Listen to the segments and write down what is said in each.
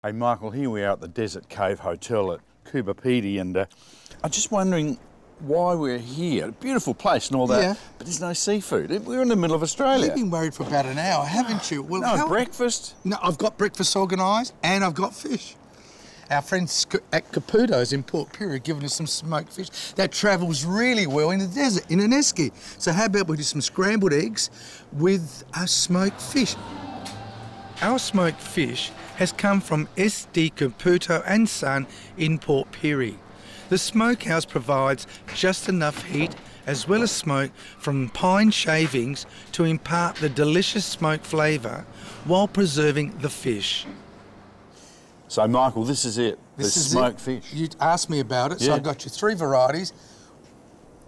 Hey Michael, here we are at the Desert Cave Hotel at Kubapidi, and I'm just wondering why we're here. A beautiful place and all that, Yeah. but there's no seafood. We're in the middle of Australia. You've been worried for about an hour, haven't you? Well, No breakfast? No, I've got breakfast organised and I've got fish. Our friends at Caputo's in Port Pirie have given us some smoked fish that travels really well in the desert, in an esky. So how about we do some scrambled eggs with our smoked fish? Our smoked fish has come from SD Caputo and Son in Port Pirie. The smokehouse provides just enough heat as well as smoke from pine shavings to impart the delicious smoke flavour while preserving the fish. So Michael, this is it, the smoked fish. You asked me about it, so Yeah. I got you 3 varieties.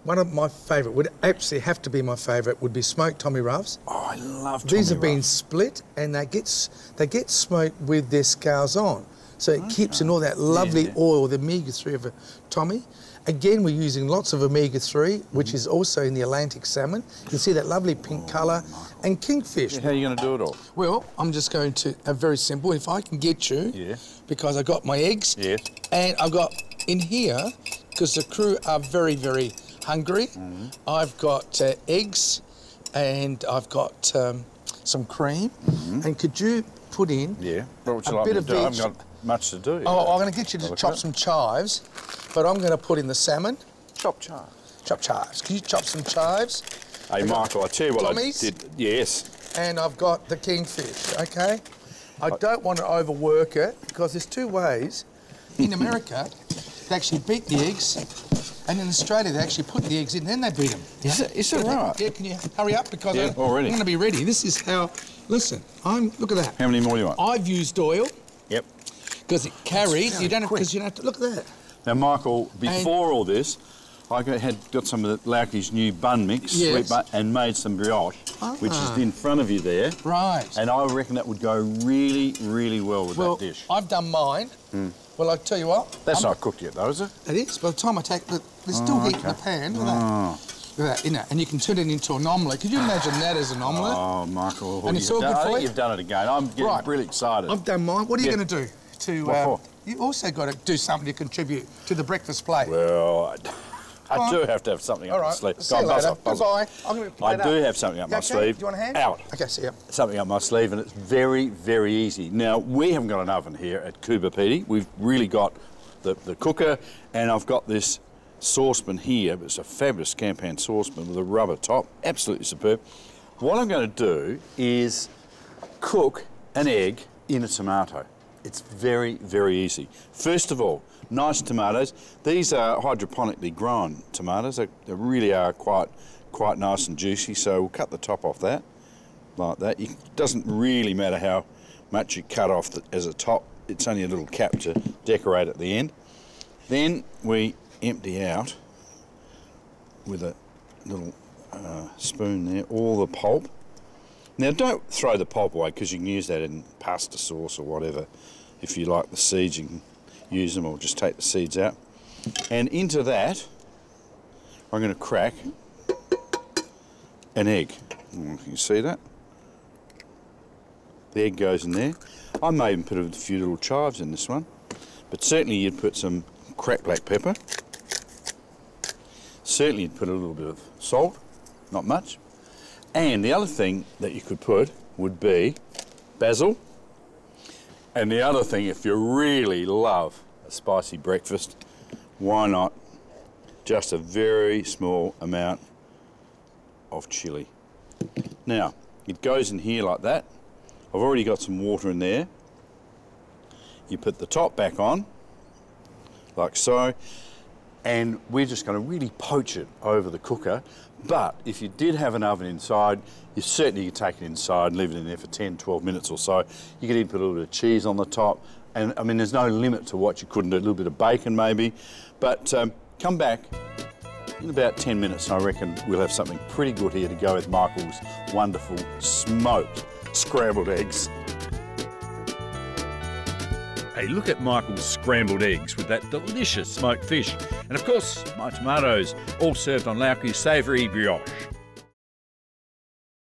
One of my favourite, would actually have to be my favourite, would be smoked Tommy Roves. Oh, I love Tommy These have been Roves. split and they get smoked with their scales on. So it keeps in all that lovely oil, the omega-3 of a Tommy. Again, we're using lots of omega-3, which is also in the Atlantic salmon. You can see that lovely pink colour. And kingfish. Yeah, how are you going to do it all? Well, I'm just going to, very simple, if I can get you, because I got my eggs, and I've got in here, because the crew are very, very hungry, I've got eggs, and I've got some cream, and could you put in what would you a like bit me of to do? I veg? haven't got much to do. Oh, I'm going to get you to chop some chives, but I'm going to put in the salmon. Chop chives. Chop chives. Can you chop some chives? Hey Michael, I tell you what Tommies? I did. Yes. And I've got the kingfish, okay? I don't want to overwork it because there's 2 ways. In America, they actually beat the eggs, and in Australia, they actually put the eggs in, then they beat them. Is that right? Yeah, can you hurry up? Because I'm already. going to be ready. This is how, listen, look at that. How many more do you want? I've used oil. Yep. Because it carries, you don't have, because you don't have to, look at that. Now Michael, before all this, I got some of the Lauki's new bun mix, sweet bun, and made some brioche, which is in front of you there. Right. And I reckon that would go really, really well with that dish. I've done mine. Well, I'll tell you what. That's not cooked yet, though, is it? It is. By the time I take the... There's still heat in the pan. Look at that. Look at that, isn't it? And you can turn it into an omelette. Could you imagine that as an omelette? Oh, Michael. And it's all good for you? I think you've done it again. I'm getting really excited. I've done mine. What are you going to do? What for? You also got to do something to contribute to the breakfast plate. Well, I do have to have something up my sleeve. See you later. Goodbye. I'm going to play I do have something up my sleeve. Do you want a hand? Out. Okay, see ya. Something up my sleeve, and it's very, very easy. Now, we haven't got an oven here at Kubapidi. We've really got the cooker, and I've got this saucepan here. It's a fabulous Scampan saucepan with a rubber top. Absolutely superb. What I'm going to do is cook an egg in a tomato. It's very, very easy. First of all, nice tomatoes. These are hydroponically grown tomatoes. They really are quite nice and juicy, so we'll cut the top off that, like that. It doesn't really matter how much you cut off as a top. It's only a little cap to decorate at the end. Then we empty out with a little spoon there all the pulp. Now don't throw the pulp away because you can use that in pasta sauce or whatever. If you like the seeds, you can use them or just take the seeds out. And into that, I'm going to crack an egg. Can you see that? The egg goes in there. I may even put a few little chives in this one, but certainly you'd put some cracked black pepper. Certainly you'd put a little bit of salt, not much. And the other thing that you could put would be basil. And the other thing, if you really love a spicy breakfast, why not just a very small amount of chilli. Now, it goes in here like that. I've already got some water in there. You put the top back on, like so, and we're just going to really poach it over the cooker. But if you did have an oven inside, you certainly could take it inside and leave it in there for 10, 12 minutes or so. You could even put a little bit of cheese on the top. And I mean, there's no limit to what you couldn't do. A little bit of bacon maybe. But come back in about 10 minutes, and I reckon we'll have something pretty good here to go with Michael's wonderful smoked scrambled eggs. Hey, look at Michael's scrambled eggs with that delicious smoked fish. And of course, my tomatoes, all served on Lauki's savoury brioche.